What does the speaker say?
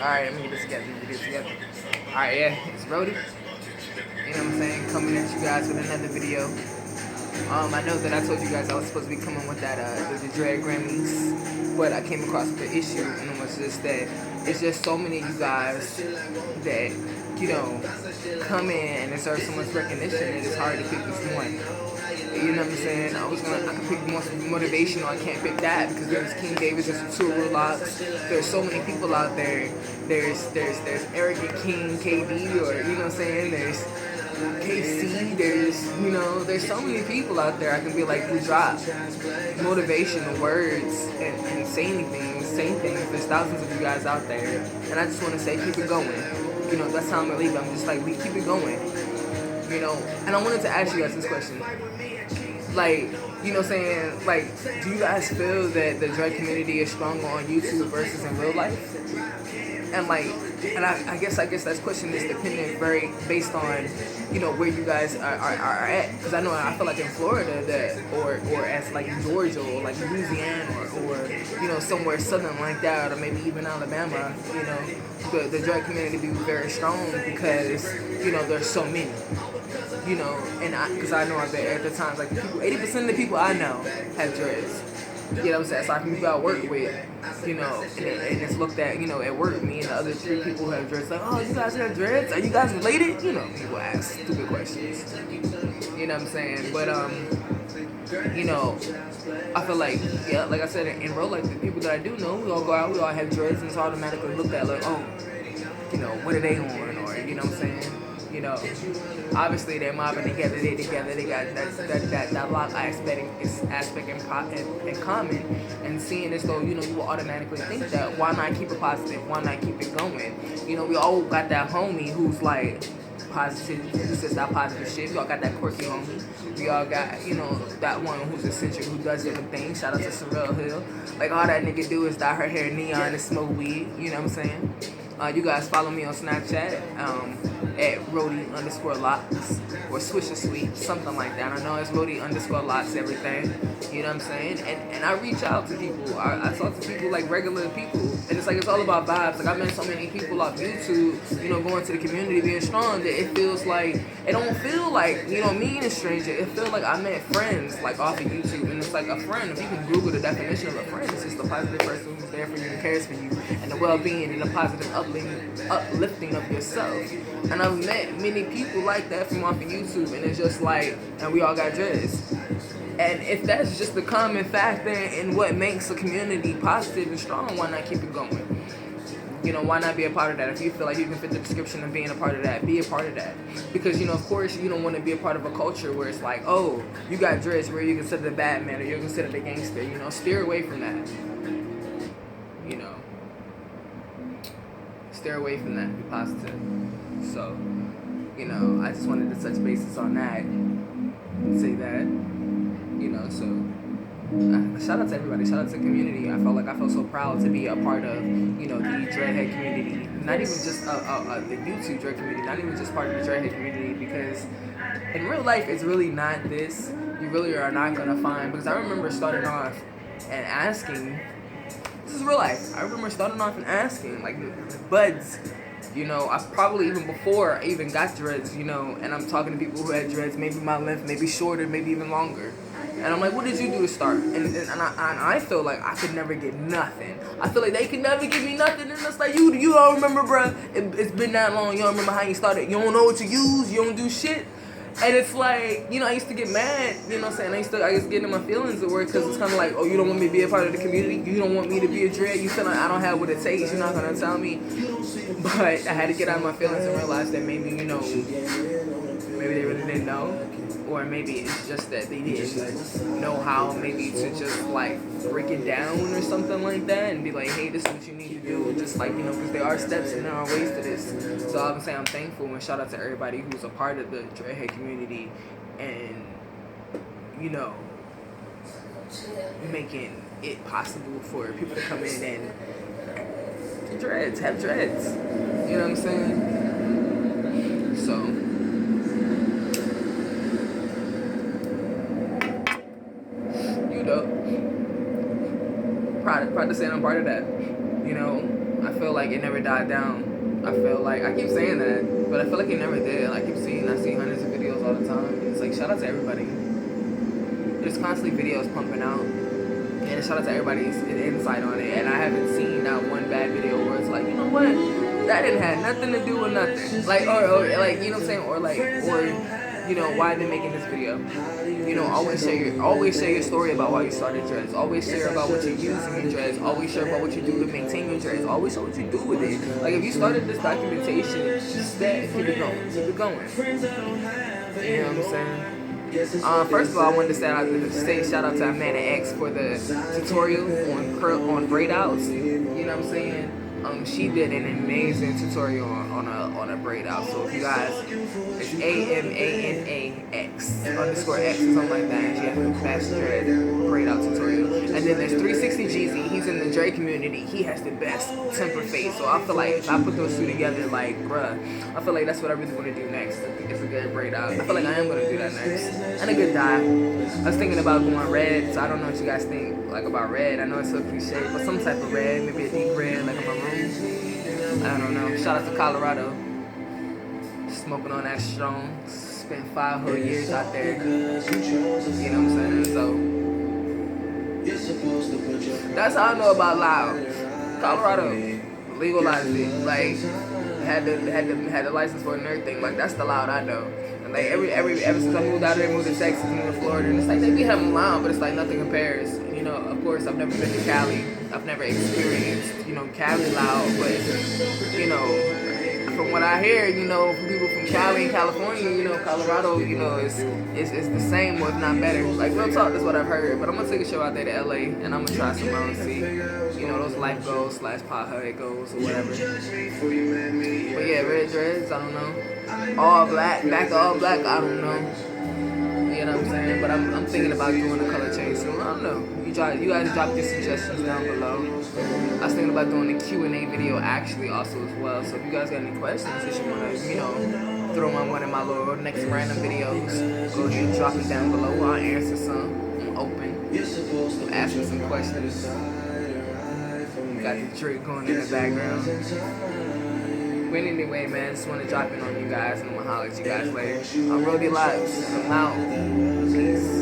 Alright, let me get this together. Alright, yeah, it's Rodie. You know what I'm saying? Coming at you guys with another video. I know that I told you guys I was supposed to be coming with that the Dread Grammys, but I came across the issue, and it was just that it's just so many of you guys that come in and deserve so much recognition that it's hard to pick just one. You know what I'm saying? I could pick the most motivational. I can't pick that because there's King Davis, there's Soooo Locks. There's so many people out there. There's Arrogant King, KD, or you know what I'm saying? There's KC. There's so many people out there. I can be like, who drop motivational words and say anything, say things. There's thousands of you guys out there, and I just want to say, keep it going. That's how I'm gonna leave it. I'm just like, we keep it going. And I wanted to ask you guys this question. Like, do you guys feel that the drag community is stronger on YouTube versus in real life? And I guess that question is dependent very based on, where you guys are at. Because I feel like in Florida or as like Georgia or like Louisiana or somewhere southern like that, or maybe even Alabama, the drag community be very strong because, there's so many. Because I know at the times, like 80% of the people I know have dreads. You know what I'm saying? So I can people I work with, and it's looked at, at work, me and the other 3 people who have dreads, like, oh, you guys have dreads? Are you guys related? People ask stupid questions. You know what I'm saying? But, I feel like, yeah, like I said, in real life, the people that I do know, we all go out, we all have dreads, and it's automatically looked at like, oh, what are they on? Or, you know what I'm saying? Obviously they're mobbing together, they got that lock aspect in common, and seeing as though, you will automatically think that, why not keep it positive, why not keep it going? We all got that homie who's like positive, who says that positive shit. We all got that quirky homie. We all got, that one who's eccentric, who does different things. Shout out to Sorrel Hill. Like, all that nigga do is dye her hair neon and smoke weed, you know what I'm saying? You guys follow me on Snapchat at Rodie_locks or Swisher Sweet, something like that. I know it's Rodie_locks everything. You know what I'm saying? And I reach out to people. I talk to people like regular people. And it's like, it's all about vibes. Like, I've met so many people off YouTube, going to the community, being strong, that it feels like, it don't feel like, me and a stranger. It feels like I met friends, like, off of YouTube. And it's like a friend. If you can Google the definition of a friend, it's just a positive person who's there for you and cares for you, and the well-being and the positive uplifting of yourself. And I've met many people like that from off of YouTube, and it's just like, and we all got dreads. And if that's just the common factor in what makes a community positive and strong, why not keep it going? Why not be a part of that? If you feel like you can fit the description of being a part of that, be a part of that. Because, of course, you don't want to be a part of a culture where it's like, oh, you got dreads, where you consider the bad man or you're considered a gangster. Steer away from that. Steer away from that. Be positive. So, I just wanted to touch bases on that. Say that. So shout out to everybody. Shout out to the community. I felt so proud to be a part of, the Dreadhead community. Not even just the YouTube Dread community. Not even just part of the Dreadhead community, because in real life, it's really not this. You really are not gonna find, because I remember starting off and asking. This is real life. I remember starting off and asking, like, buds. I probably even before I even got dreads, and I'm talking to people who had dreads, maybe my length, maybe shorter, maybe even longer. And I'm like, what did you do to start? And I feel like I could never get nothing. I feel like they could never give me nothing. And it's like, you don't remember, bruh. It's been that long. You don't remember how you started. You don't know what to use. You don't do shit. And it's like, I used to get mad, what I'm saying? I used to get in my feelings at work, because it's kind of like, oh, you don't want me to be a part of the community? You don't want me to be a dread? You feel like I don't have what it takes? You're not going to tell me? But I had to get out of my feelings and realize that maybe, maybe they really didn't know. Or maybe it's just that they didn't know how maybe to just like break it down or something like that, and be like, hey, this is what you need to do. Just like, because there are steps and there are ways to this. So I would say I'm thankful, and shout out to everybody who's a part of the Dreadhead community, and, making it possible for people to come in and have dreads. You know what I'm saying? So, proud to say I'm part of that. I feel like it never died down. I feel like, I keep saying that, but I feel like it never did. I see hundreds of videos all the time. It's like, shout out to everybody. There's constantly videos pumping out. And shout out to everybody's insight on it. And I haven't seen not one bad video where it's like, you know what? That didn't have nothing to do with nothing. Like, or like, you know what I'm saying? Or like, or, you know, why they're making this video. You know, always share your story about why you started dreads. Always share about what you use in your dreads. Always share about what you do to maintain your dreads. Always show what you do with it. Like, if you started this documentation, just keep it going. Keep it going. You know what I'm saying? First of all, I wanted to say shout out to Amanda X for the tutorial on braid outs. You know what I'm saying? She did an amazing tutorial on a braid out. So if you guys, it's AMANAX _X or something like that. She has the best dread braid out tutorial. And then there's 360 Jeezy. He's in the dread community. He has the best temper fade. So I feel like if I put those two together, like, bruh, I feel like that's what I really want to do next. I think it's a good braid out. I feel like I am gonna do that next. And a good dye. I was thinking about going red. So I don't know what you guys think like about red. I know it's so cliche, but some type of red, maybe a deep red, like a maroon. I don't know. Shout out to Colorado. Smoking on that strong. Spent 5 whole years out there. You know what I'm saying? So that's how I know about loud. Colorado legalized it. Like had the license for it and everything. Like that's the loud I know. And like ever since I moved out there, moved to Texas, moved to Florida, and it's like they be having loud, but it's like nothing compares. You know, of course, I've never been to Cali. I've never experienced, you know, Cali loud, but, you know, from what I hear, you know, from people from Cali and California, you know, Colorado, you know, is the same or if not better. Like, real talk, that's what I've heard. But I'm going to take a show out there to LA, and I'm going to try some out and see, you know, those life goals / pothead goals or whatever. But yeah, red dreads, I don't know. All black, back to all black, I don't know. You know what I'm saying? But I'm thinking about doing a color change soon. I don't know. You guys drop your suggestions down below. I was thinking about doing a Q&A video actually also as well. So if you guys got any questions that you want to, you know, throw on one of my little next random videos, go ahead and drop it down below. I'll answer some. I'm open. I'm asking some questions. Got the drink going in the background. But anyway, man, just want to drop in on you guys, and I'm going to holler at you guys later. I'm Rodie Lives. I'm out. Peace.